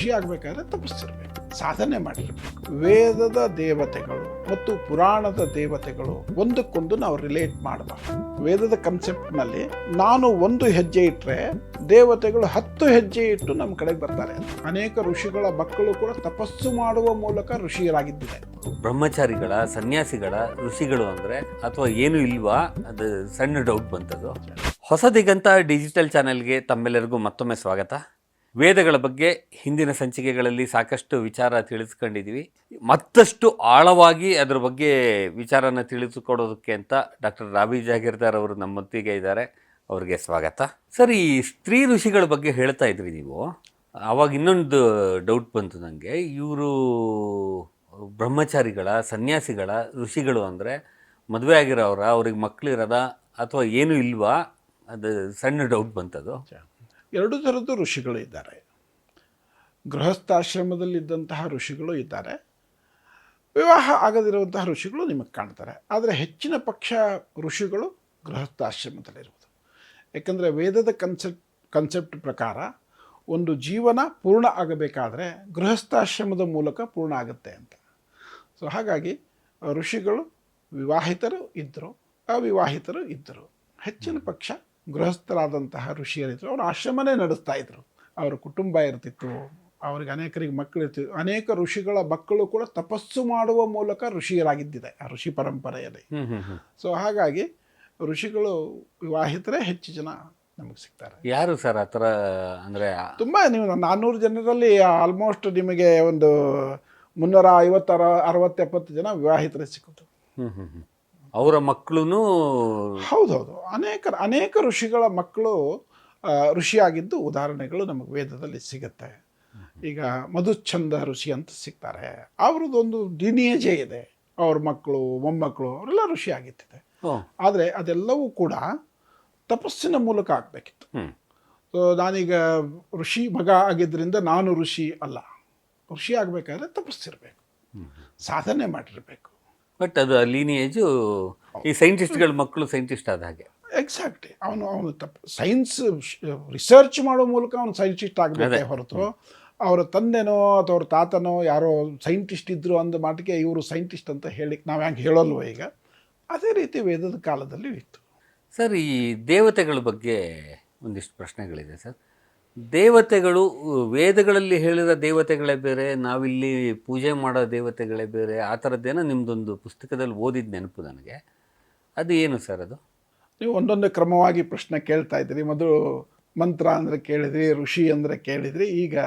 ಋಷಿ ಆಗಬೇಕಾದ್ರೆ ತಪಸ್ಸಿರಬೇಕು, ಸಾಧನೆ ಮಾಡಿರಬೇಕು. ವೇದದ ದೇವತೆಗಳು ಮತ್ತು ಪುರಾಣದ ದೇವತೆಗಳು ಒಂದಕ್ಕೊಂದು ನಾವು ರಿಲೇಟ್ ಮಾಡಬಾರ್ದು. ವೇದದ ಕನ್ಸೆಪ್ಟ್ನಲ್ಲಿ ನಾನು ಒಂದು ಹೆಜ್ಜೆ ಇಟ್ಟರೆ ದೇವತೆಗಳು 10 ಹೆಜ್ಜೆ ಇಟ್ಟು ನಮ್ಮ ಕಡೆಗೆ ಬರ್ತಾರೆ. ಅನೇಕ ಋಷಿಗಳ ಮಕ್ಕಳು ಕೂಡ ತಪಸ್ಸು ಮಾಡುವ ಮೂಲಕ ಋಷಿಯರಾಗಿದ್ದಿದೆ. ಬ್ರಹ್ಮಚಾರಿಗಳ, ಸನ್ಯಾಸಿಗಳ, ಋಷಿಗಳು ಅಂದರೆ ಅಥವಾ ಏನು ಇಲ್ವಾ, ಅದು ಸಣ್ಣ ಡೌಟ್ ಬಂತದ್ದು. ಹೊಸ ದಿಗಂತ ಡಿಜಿಟಲ್ ಚಾನೆಲ್ಗೆ ತಮ್ಮೆಲ್ಲರಿಗೂ ಮತ್ತೊಮ್ಮೆ ಸ್ವಾಗತ. ವೇದಗಳ ಬಗ್ಗೆ ಹಿಂದಿನ ಸಂಚಿಕೆಗಳಲ್ಲಿ ಸಾಕಷ್ಟು ವಿಚಾರ ತಿಳಿಸ್ಕೊಂಡಿದ್ದೀವಿ. ಮತ್ತಷ್ಟು ಆಳವಾಗಿ ಅದರ ಬಗ್ಗೆ ವಿಚಾರನ ತಿಳಿದುಕೊಡೋದಕ್ಕೆ ಅಂತ ಡಾಕ್ಟರ್ ರಾಬಿ ಜಾಗೀರ್ದಾರ್ ಅವರು ನಮ್ಮೊತ್ತಿಗೆ ಇದ್ದಾರೆ. ಅವ್ರಿಗೆ ಸ್ವಾಗತ. ಸರ್, ಈ ಸ್ತ್ರೀ ಋಷಿಗಳ ಬಗ್ಗೆ ಹೇಳ್ತಾ ಇದ್ರಿ ನೀವು. ಆವಾಗ ಇನ್ನೊಂದು ಡೌಟ್ ಬಂತು ನನಗೆ. ಇವರು ಬ್ರಹ್ಮಚಾರಿಗಳ, ಸನ್ಯಾಸಿಗಳ, ಋಷಿಗಳು ಅಂದರೆ ಮದುವೆ ಆಗಿರೋರ, ಅವ್ರಿಗೆ ಮಕ್ಕಳಿರೋದ ಅಥವಾ ಏನೂ ಇಲ್ವಾ, ಅದು ಸಣ್ಣ ಡೌಟ್ ಬಂತದು. 2 ಥರದ್ದು ಋಷಿಗಳು ಇದ್ದಾರೆ. ಗೃಹಸ್ಥಾಶ್ರಮದಲ್ಲಿದ್ದಂತಹ ಋಷಿಗಳು ಇದ್ದಾರೆ, ವಿವಾಹ ಆಗದಿರುವಂತಹ ಋಷಿಗಳು ನಿಮಗೆ ಕಾಣ್ತಾರೆ. ಆದರೆ ಹೆಚ್ಚಿನ ಪಕ್ಷ ಋಷಿಗಳು ಗೃಹಸ್ಥಾಶ್ರಮದಲ್ಲಿರುವುದು. ಯಾಕಂದರೆ ವೇದದ ಕನ್ಸೆಪ್ಟ್ ಪ್ರಕಾರ ಒಂದು ಜೀವನ ಪೂರ್ಣ ಆಗಬೇಕಾದ್ರೆ ಗೃಹಸ್ಥಾಶ್ರಮದ ಮೂಲಕ ಪೂರ್ಣ ಆಗುತ್ತೆ ಅಂತ. ಸೊ ಹಾಗಾಗಿ ಋಷಿಗಳು ವಿವಾಹಿತರು ಇದ್ದರು, ಅವಿವಾಹಿತರು ಇದ್ದರು. ಹೆಚ್ಚಿನ ಪಕ್ಷ ಗೃಹಸ್ಥರಾದಂತಹ ಋಷಿಯರಿದ್ದರು. ಅವರು ಆಶ್ರಮನೇ ನಡೆಸ್ತಾ ಇದ್ರು, ಅವರ ಕುಟುಂಬ ಇರ್ತಿತ್ತು, ಅವ್ರಿಗೆ ಅನೇಕರಿಗೆ ಮಕ್ಕಳಿರ್ತಿತ್ತು. ಅನೇಕ ಋಷಿಗಳ ಮಕ್ಕಳು ಕೂಡ ತಪಸ್ಸು ಮಾಡುವ ಮೂಲಕ ಋಷಿಯರಾಗಿದ್ದಿದೆ ಆ ಋಷಿ ಪರಂಪರೆಯಲ್ಲಿ. ಸೊ ಹಾಗಾಗಿ ಋಷಿಗಳು ವಿವಾಹಿತರೇ ಹೆಚ್ಚು ಜನ ನಮಗೆ ಸಿಗ್ತಾರೆ. ಯಾರು ಸರ್ ಆ ಥರ ಅಂದರೆ? ತುಂಬ, ನೀವು 400 ಜನರಲ್ಲಿ ಆಲ್ಮೋಸ್ಟ್ ನಿಮಗೆ ಒಂದು 350, 60, 70 ಜನ ವಿವಾಹಿತರೇ ಸಿಕ್ಕಿತು. ಅವರ ಮಕ್ಕಳು? ಹೌದೌದು, ಅನೇಕ ಋಷಿಗಳ ಮಕ್ಕಳು ಋಷಿಯಾಗಿದ್ದು ಉದಾಹರಣೆಗಳು ನಮಗೆ ವೇದದಲ್ಲಿ ಸಿಗುತ್ತೆ. ಈಗ ಮಧುಚ್ಛಂದ ಋಷಿ ಅಂತ ಸಿಗ್ತಾರೆ. ಅವ್ರದ್ದೊಂದು ಲಿನಿಯೇಜೇ ಇದೆ. ಅವ್ರ ಮಕ್ಕಳು, ಮೊಮ್ಮಕ್ಕಳು ಅವರೆಲ್ಲ ಋಷಿ ಆಗಿತ್ತಿದೆ. ಆದರೆ ಅದೆಲ್ಲವೂ ಕೂಡ ತಪಸ್ಸಿನ ಮೂಲಕ ಆಗಬೇಕಿತ್ತು. ಸೊ ನಾನೀಗ ಋಷಿ ಮಗ ಆಗಿದ್ದರಿಂದ ನಾನು ಋಷಿ ಅಲ್ಲ. ಋಷಿ ಆಗಬೇಕಾದ್ರೆ ತಪಸ್ಸಿರಬೇಕು, ಸಾಧನೆ ಮಾಡಿರಬೇಕು. ಬಟ್ ಅದು ಲೀನಿಯೇಜು ಈ ಸೈಂಟಿಸ್ಟ್ಗಳ ಮಕ್ಕಳು ಸೈಂಟಿಸ್ಟ್ ಆದ ಹಾಗೆ. ಎಕ್ಸಾಕ್ಟ್ಲಿ. ಅವನು ಸೈನ್ಸ್ ರಿಸರ್ಚ್ ಮಾಡೋ ಮೂಲಕ ಅವನು ಸೈಂಟಿಸ್ಟ್ ಆಗಬೇಕೇ ಹೊರತು ಅವರ ತಂದೆನೋ ಅಥವಾ ಅವ್ರ ತಾತನೋ ಯಾರೋ ಸೈಂಟಿಸ್ಟ್ ಇದ್ದರು ಅಂದ ಮಾಟಿಗೆ ಇವರು ಸೈಂಟಿಸ್ಟ್ ಅಂತ ಹೇಳಿಕ್ಕೆ ನಾವು ಹೆಂಗೆ ಹೇಳಲ್ವ ಈಗ. ಅದೇ ರೀತಿ ವೇದದ ಕಾಲದಲ್ಲಿ ಇತ್ತು. ಸರ್, ಈ ದೇವತೆಗಳ ಬಗ್ಗೆ ಒಂದಿಷ್ಟು ಪ್ರಶ್ನೆಗಳಿದೆ ಸರ್. ದೇವತೆಗಳು ವೇದಗಳಲ್ಲಿ ಹೇಳಿದ ದೇವತೆಗಳೇ ಬೇರೆ, ನಾವಿಲ್ಲಿ ಪೂಜೆ ಮಾಡೋ ದೇವತೆಗಳೇ ಬೇರೆ, ಆ ಥರದ್ದೇನೋ ನಿಮ್ಮದೊಂದು ಪುಸ್ತಕದಲ್ಲಿ ಓದಿದ ನೆನಪು ನನಗೆ. ಅದು ಏನು ಸರ್ ಅದು? ನೀವು ಒಂದೊಂದೇ ಕ್ರಮವಾಗಿ ಪ್ರಶ್ನೆ ಕೇಳ್ತಾ ಇದ್ದೀರಿ. ಮೊದಲು ಮಂತ್ರ ಅಂದರೆ ಕೇಳಿದ್ರಿ, ಋಷಿ ಅಂದರೆ ಕೇಳಿದ್ರಿ, ಈಗ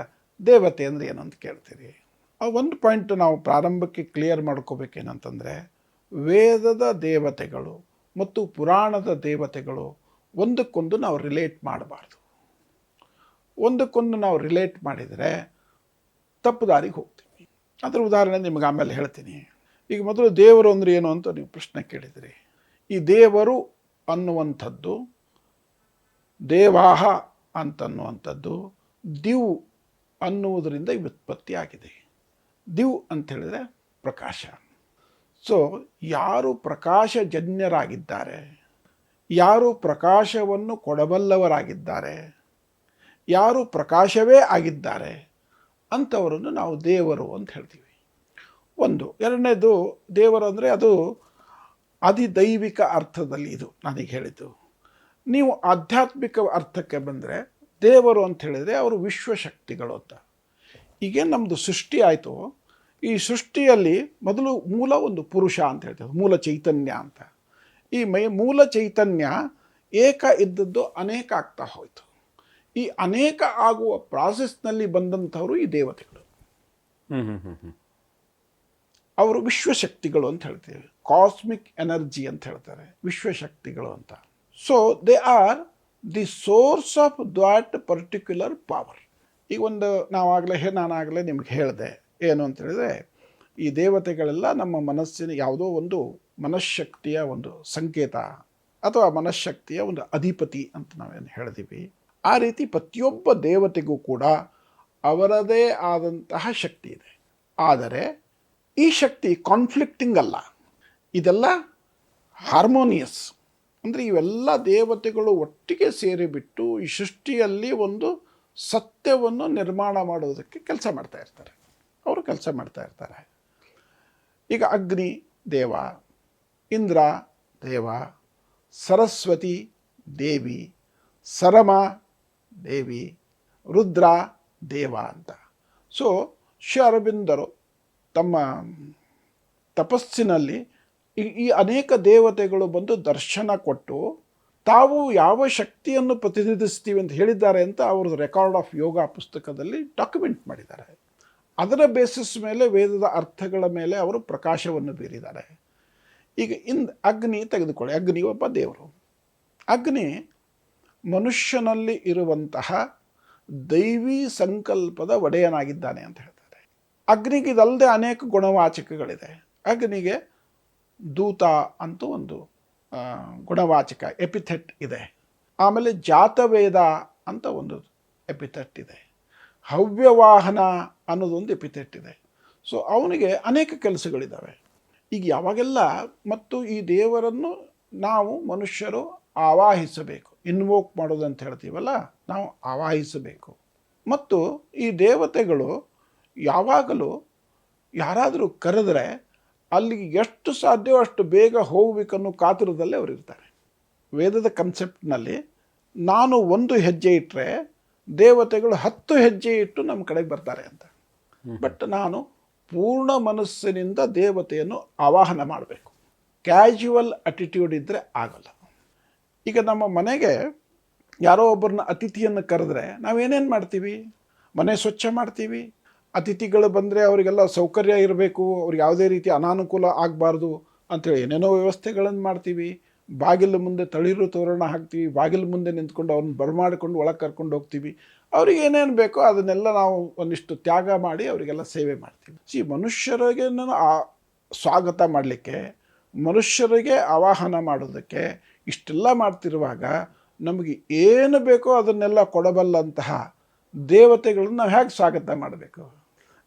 ದೇವತೆ ಅಂದರೆ ಏನು ಅಂತ ಕೇಳ್ತೀರಿ. ಆ ಒಂದು ಪಾಯಿಂಟ್ ನಾವು ಪ್ರಾರಂಭಕ್ಕೆ ಕ್ಲಿಯರ್ ಮಾಡ್ಕೋಬೇಕೇನಂತಂದರೆ, ವೇದದ ದೇವತೆಗಳು ಮತ್ತು ಪುರಾಣದ ದೇವತೆಗಳು ಒಂದಕ್ಕೊಂದು ನಾವು ರಿಲೇಟ್ ಮಾಡಬಾರ್ದು. ಒಂದಕ್ಕೊಂದು ನಾವು ರಿಲೇಟ್ ಮಾಡಿದರೆ ತಪ್ಪು ದಾರಿಗೆ ಹೋಗ್ತೀವಿ. ಅದರ ಉದಾಹರಣೆ ನಿಮಗೆ ಆಮೇಲೆ ಹೇಳ್ತೀನಿ. ಈಗ ಮೊದಲು ದೇವರು ಅಂದರೆ ಏನು ಅಂತ ನೀವು ಪ್ರಶ್ನೆ ಕೇಳಿದಿರಿ. ಈ ದೇವರು ಅನ್ನುವಂಥದ್ದು, ದೇವಾಹ ಅಂತನ್ನುವಂಥದ್ದು ದಿವ್ ಅನ್ನುವುದರಿಂದ ವ್ಯುತ್ಪತ್ತಿ ಆಗಿದೆ. ದಿವ್ ಅಂಥೇಳಿದರೆ ಪ್ರಕಾಶ. ಸೊ ಯಾರು ಪ್ರಕಾಶಜನ್ಯರಾಗಿದ್ದಾರೆ, ಯಾರು ಪ್ರಕಾಶವನ್ನು ಕೊಡಬಲ್ಲವರಾಗಿದ್ದಾರೆ, ಯಾರು ಪ್ರಕಾಶವೇ ಆಗಿದ್ದಾರೆ ಅಂಥವರನ್ನು ನಾವು ದೇವರು ಅಂತ ಹೇಳ್ತೀವಿ. ಒಂದು. ಎರಡನೇದು, ದೇವರು ಅಂದರೆ ಅದು ಅಧಿದೈವಿಕ ಅರ್ಥದಲ್ಲಿ. ಇದು ನಾನೀಗ ಹೇಳಿದ್ದು. ನೀವು ಆಧ್ಯಾತ್ಮಿಕ ಅರ್ಥಕ್ಕೆ ಬಂದರೆ ದೇವರು ಅಂತ ಹೇಳಿದರೆ ಅವರು ವಿಶ್ವಶಕ್ತಿಗಳು ಅಂತ. ಈಗೇನು ನಮ್ಮದು ಸೃಷ್ಟಿ ಆಯಿತು, ಈ ಸೃಷ್ಟಿಯಲ್ಲಿ ಮೊದಲು ಮೂಲ ಒಂದು ಪುರುಷ ಅಂತ ಹೇಳ್ತೇವೆ, ಮೂಲ ಚೈತನ್ಯ ಅಂತ. ಈ ಮೂಲ ಚೈತನ್ಯ ಏಕ ಇದ್ದದ್ದು ಅನೇಕ ಆಗ್ತಾ ಹೋಯಿತು. ಈ ಅನೇಕ ಆಗುವ ಪ್ರಾಸೆಸ್ನಲ್ಲಿ ಬಂದಂಥವರು ಈ ದೇವತೆಗಳು. ಅವರು ವಿಶ್ವಶಕ್ತಿಗಳು ಅಂತ ಹೇಳ್ತೇವೆ, ಕಾಸ್ಮಿಕ್ ಎನರ್ಜಿ ಅಂತ ಹೇಳ್ತಾರೆ, ವಿಶ್ವಶಕ್ತಿಗಳು ಅಂತ. So they are the source of that particular power. ಈಗ ಒಂದು ನಾನಾಗಲೇ ನಿಮ್ಗೆ ಹೇಳಿದೆ ಏನು ಅಂತ ಹೇಳಿದ್ರೆ, ಈ ದೇವತೆಗಳೆಲ್ಲ ನಮ್ಮ ಮನಸ್ಸಿನ ಯಾವುದೋ ಒಂದು ಮನಃಶಕ್ತಿಯ ಒಂದು ಸಂಕೇತ ಅಥವಾ ಮನಃಶಕ್ತಿಯ ಒಂದು ಅಧಿಪತಿ ಅಂತ ನಾವೇನು ಹೇಳ್ತೀವಿ. ಆ ರೀತಿ ಪ್ರತಿಯೊಬ್ಬ ದೇವತೆಗೂ ಕೂಡ ಅವರದೇ ಆದಂತಹ ಶಕ್ತಿ ಇದೆ. ಆದರೆ ಈ ಶಕ್ತಿ ಕಾನ್ಫ್ಲಿಕ್ಟಿಂಗ್ ಅಲ್ಲ, ಇದೆಲ್ಲ ಹಾರ್ಮೋನಿಯಸ್. ಅಂದರೆ ಇವೆಲ್ಲ ದೇವತೆಗಳು ಒಟ್ಟಿಗೆ ಸೇರಿಬಿಟ್ಟು ಈ ಸೃಷ್ಟಿಯಲ್ಲಿ ಒಂದು ಸತ್ಯವನ್ನು ನಿರ್ಮಾಣ ಮಾಡುವುದಕ್ಕೆ ಕೆಲಸ ಮಾಡ್ತಾ ಇರ್ತಾರೆ. ಅವರು ಕೆಲಸ ಮಾಡ್ತಾ ಇರ್ತಾರೆ. ಈಗ ಅಗ್ನಿ ದೇವ, ಇಂದ್ರ ದೇವ, ಸರಸ್ವತಿ ದೇವಿ, ಸರಮ ದೇವಿ, ರುದ್ರ ದೇವ ಅಂತ. ಸೊ ಶ್ರೀ ಅರವಿಂದರು ತಮ್ಮ ತಪಸ್ಸಿನಲ್ಲಿ ಈ ಅನೇಕ ದೇವತೆಗಳು ಬಂದು ದರ್ಶನ ಕೊಟ್ಟು ತಾವು ಯಾವ ಶಕ್ತಿಯನ್ನು ಪ್ರತಿನಿಧಿಸ್ತೀವಿ ಅಂತ ಹೇಳಿದ್ದಾರೆ ಅಂತ ಅವರು ರೆಕಾರ್ಡ್ ಆಫ್ ಯೋಗ ಪುಸ್ತಕದಲ್ಲಿ ಡಾಕ್ಯುಮೆಂಟ್ ಮಾಡಿದ್ದಾರೆ. ಅದರ ಬೇಸಿಸ್ ಮೇಲೆ ವೇದದ ಅರ್ಥಗಳ ಮೇಲೆ ಅವರು ಪ್ರಕಾಶವನ್ನು ಬೀರಿದ್ದಾರೆ. ಈಗ ಅಗ್ನಿ ತೆಗೆದುಕೊಳ್ಳಿ. ಅಗ್ನಿ ಒಬ್ಬ ದೇವರು. ಅಗ್ನಿ ಮನುಷ್ಯನಲ್ಲಿ ಇರುವಂತಹ ದೈವಿ ಸಂಕಲ್ಪದ ಒಡೆಯನಾಗಿದ್ದಾನೆ ಅಂತ ಹೇಳ್ತಾರೆ. ಅಗ್ನಿಗೆ ಇದಲ್ಲದೆ ಅನೇಕ ಗುಣವಾಚಕಗಳಿದೆ. ಅಗ್ನಿಗೆ ದೂತ ಅಂತ ಒಂದು ಗುಣವಾಚಕ ಎಪಿಥೆಟ್ ಇದೆ. ಆಮೇಲೆ ಜಾತವೇದ ಅಂತ ಒಂದು ಎಪಿಥೆಟ್ ಇದೆ. ಹವ್ಯವಾಹನ ಅನ್ನೋದೊಂದು ಎಪಿಥೆಟ್ ಇದೆ. ಸೊ ಅವನಿಗೆ ಅನೇಕ ಕೆಲಸಗಳಿದ್ದಾವೆ. ಈಗ ಯಾವಾಗೆಲ್ಲ ಮತ್ತು ಈ ದೇವರನ್ನು ನಾವು ಮನುಷ್ಯರು ಆವಾಹಿಸಬೇಕು, ಇನ್ವೋಕ್ ಮಾಡೋದು ಅಂತ ಹೇಳ್ತೀವಲ್ಲ, ನಾವು ಆವಾಹಿಸಬೇಕು. ಮತ್ತು ಈ ದೇವತೆಗಳು ಯಾವಾಗಲೂ ಯಾರಾದರೂ ಕರೆದರೆ ಅಲ್ಲಿಗೆ ಎಷ್ಟು ಸಾಧ್ಯವೋ ಅಷ್ಟು ಬೇಗ ಹೋಗಬೇಕನ್ನೋ ಕಾತುರದಲ್ಲೇ ಅವರು ಇರ್ತಾರೆ. ವೇದದ ಕನ್ಸೆಪ್ಟ್ನಲ್ಲಿ ನಾನು ಒಂದು ಹೆಜ್ಜೆ ಇಟ್ಟರೆ ದೇವತೆಗಳು 10 ಹೆಜ್ಜೆ ಇಟ್ಟು ನಮ್ಮ ಕಡೆಗೆ ಬರ್ತಾರೆ ಅಂತ. ಬಟ್ ನಾನು ಪೂರ್ಣ ಮನಸ್ಸಿನಿಂದ ದೇವತೆಯನ್ನು ಆವಾಹನ ಮಾಡಬೇಕು. ಕ್ಯಾಶುವಲ್ ಅಟಿಟ್ಯೂಡ್ ಇದ್ದರೆ ಆಗಲ್ಲ. ಈಗ ನಮ್ಮ ಮನೆಗೆ ಯಾರೋ ಒಬ್ಬರನ್ನ ಅತಿಥಿಯನ್ನು ಕರೆದ್ರೆ ನಾವೇನೇನು ಮಾಡ್ತೀವಿ? ಮನೆ ಸ್ವಚ್ಛ ಮಾಡ್ತೀವಿ. ಅತಿಥಿಗಳು ಬಂದರೆ ಅವರಿಗೆಲ್ಲ ಸೌಕರ್ಯ ಇರಬೇಕು, ಅವ್ರಿಗೆ ಯಾವುದೇ ರೀತಿ ಅನಾನುಕೂಲ ಆಗಬಾರ್ದು ಅಂಥೇಳಿ ಏನೇನೋ ವ್ಯವಸ್ಥೆಗಳನ್ನು ಮಾಡ್ತೀವಿ. ಬಾಗಿಲು ಮುಂದೆ ತಳಿರು ತೋರಣ ಹಾಕ್ತೀವಿ. ಬಾಗಿಲು ಮುಂದೆ ನಿಂತ್ಕೊಂಡು ಅವ್ರನ್ನ ಬರಮಾಡಿಕೊಂಡು ಒಳಗೆ ಕರ್ಕೊಂಡು ಹೋಗ್ತೀವಿ. ಅವ್ರಿಗೆ ಏನೇನು ಬೇಕೋ ಅದನ್ನೆಲ್ಲ ನಾವು ಒಂದಿಷ್ಟು ತ್ಯಾಗ ಮಾಡಿ ಅವರಿಗೆಲ್ಲ ಸೇವೆ ಮಾಡ್ತೀವಿ. ಮನುಷ್ಯರಿಗೆ ಸ್ವಾಗತ ಮಾಡಲಿಕ್ಕೆ, ಮನುಷ್ಯರಿಗೆ ಆವಾಹನ ಮಾಡೋದಕ್ಕೆ ಇಷ್ಟೆಲ್ಲ ಮಾಡ್ತಿರುವಾಗ ನಮಗೆ ಏನು ಬೇಕೋ ಅದನ್ನೆಲ್ಲ ಕೊಡಬಲ್ಲಂತಹ ದೇವತೆಗಳನ್ನು ನಾವು ಹೇಗೆ ಸ್ವಾಗತ ಮಾಡಬೇಕು?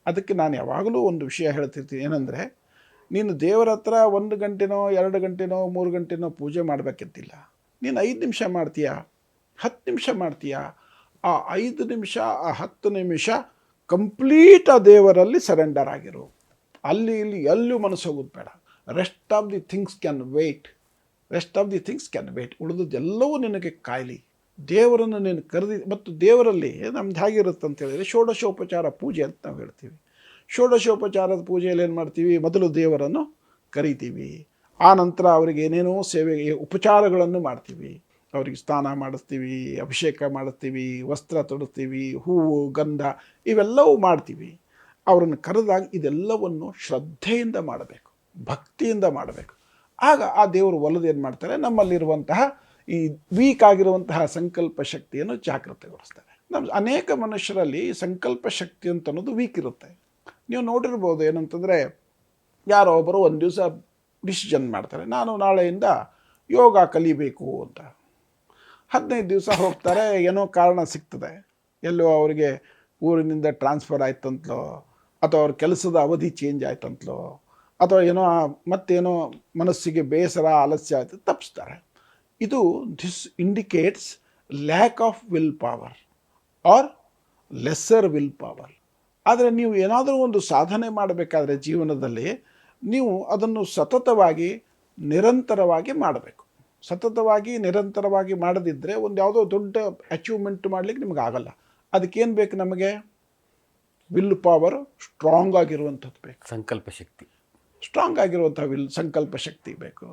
ಅದಕ್ಕೆ ನಾನು ಯಾವಾಗಲೂ ಒಂದು ವಿಷಯ ಹೇಳ್ತಿರ್ತೀನಿ. ಏನಂದರೆ, ನೀನು ದೇವರ ಹತ್ರ 1 ಗಂಟೆನೋ 2 ಗಂಟೆನೋ 3 ಗಂಟೆನೋ ಪೂಜೆ ಮಾಡಬೇಕಿದ್ದಿಲ್ಲ. ನೀನು 5 ನಿಮಿಷ ಮಾಡ್ತೀಯಾ, 10 ನಿಮಿಷ ಮಾಡ್ತೀಯಾ, ಆ 5 ನಿಮಿಷ ಆ 10 ನಿಮಿಷ ಕಂಪ್ಲೀಟ್ ಆ ದೇವರಲ್ಲಿ ಸರೆಂಡರ್ ಆಗಿರು. ಅಲ್ಲಿ ಇಲ್ಲಿ ಎಲ್ಲೂ ಮನಸ್ಸು ಹೋಗೋದು ಬೇಡ. Rest of the things can wait. ಉಳಿದದ್ದೆಲ್ಲವೂ ನಿನಗೆ ಕಾಯಲಿ. ದೇವರನ್ನು ನೀನು ಕರೆದಿ. ಮತ್ತು ದೇವರಲ್ಲಿ ನಮ್ದು ಹೇಗಿರುತ್ತೆ ಅಂತ ಹೇಳಿದರೆ ಷೋಡಶೋಪಚಾರ ಪೂಜೆ ಅಂತ ನಾವು ಹೇಳ್ತೀವಿ. ಷೋಡಶೋಪಚಾರದ ಪೂಜೆಯಲ್ಲಿ ಏನು ಮಾಡ್ತೀವಿ? ಮೊದಲು ದೇವರನ್ನು ಕರಿತೀವಿ. ಆ ನಂತರ ಅವರಿಗೆ ಏನೇನೋ ಸೇವೆ ಉಪಚಾರಗಳನ್ನು ಮಾಡ್ತೀವಿ. ಅವರಿಗೆ ಸ್ನಾನ ಮಾಡಿಸ್ತೀವಿ, ಅಭಿಷೇಕ ಮಾಡಿಸ್ತೀವಿ, ವಸ್ತ್ರ ತೊಡಿಸ್ತೀವಿ, ಹೂವು ಗಂಧ ಇವೆಲ್ಲವೂ ಮಾಡ್ತೀವಿ. ಅವರನ್ನು ಕರೆದಾಗ ಇದೆಲ್ಲವನ್ನು ಶ್ರದ್ಧೆಯಿಂದ ಮಾಡಬೇಕು, ಭಕ್ತಿಯಿಂದ ಮಾಡಬೇಕು. ಆಗ ಆ ದೇವರು ಒಲಿದು ಏನು ಮಾಡ್ತಾರೆ? ನಮ್ಮಲ್ಲಿರುವಂತಹ ಈ ವೀಕ್ ಆಗಿರುವಂತಹ ಸಂಕಲ್ಪ ಶಕ್ತಿಯನ್ನು ಜಾಗೃತಗೊಳಿಸ್ತಾರೆ. ನಮ್ಮ ಅನೇಕ ಮನುಷ್ಯರಲ್ಲಿ ಸಂಕಲ್ಪ ಶಕ್ತಿ ಅಂತ ಅನ್ನೋದು ವೀಕ್ ಇರುತ್ತೆ. ನೀವು ನೋಡಿರ್ಬೋದು. ಏನಂತಂದರೆ, ಯಾರೋ ಒಬ್ಬರು ಒಂದು ದಿವಸ ಡಿಸಿಷನ್ ಮಾಡ್ತಾರೆ, ನಾನು ನಾಳೆಯಿಂದ ಯೋಗ ಕಲಿಬೇಕು ಅಂತ. 15 ದಿವಸ ಹೋಗ್ತಾರೆ. ಏನೋ ಕಾರಣ ಸಿಗ್ತದೆ, ಎಲ್ಲೋ ಅವರಿಗೆ ಊರಿನಿಂದ ಟ್ರಾನ್ಸ್ಫರ್ ಆಯ್ತಂತಲೋ, ಅಥವಾ ಅವ್ರ ಕೆಲಸದ ಅವಧಿ ಚೇಂಜ್ ಆಯ್ತಂತಲೋ, ಅಥವಾ ಏನೋ ಮತ್ತೇನೋ ಮನಸ್ಸಿಗೆ ಬೇಸರ ಆಲಸ್ಯ ಆಯ್ತು, ತಪ್ಪಿಸ್ತಾರೆ. This indicates lack of will power or lesser will power. ಆದರೆ ನೀವು ಏನಾದರೂ ಒಂದು ಸಾಧನೆ ಮಾಡಬೇಕಾದ್ರೆ ಜೀವನದಲ್ಲಿ ನೀವು ಅದನ್ನು ಸತತವಾಗಿ ನಿರಂತರವಾಗಿ ಮಾಡಬೇಕು. ಸತತವಾಗಿ ನಿರಂತರವಾಗಿ ಮಾಡದಿದ್ದರೆ ಒಂದು ಯಾವುದೋ ದೊಡ್ಡ ಅಚೀವ್ಮೆಂಟ್ ಮಾಡಲಿಕ್ಕೆ ನಿಮಗೆ ಆಗಲ್ಲ. ಅದಕ್ಕೇನು ಬೇಕು? ನಮಗೆ ವಿಲ್ ಪವರ್ ಸ್ಟ್ರಾಂಗ್ ಆಗಿರುವಂಥದ್ದು ಬೇಕು. ಸಂಕಲ್ಪ ಶಕ್ತಿ ಸ್ಟ್ರಾಂಗ್ ಆಗಿರುವಂಥ ಸಂಕಲ್ಪ ಶಕ್ತಿ ಬೇಕು.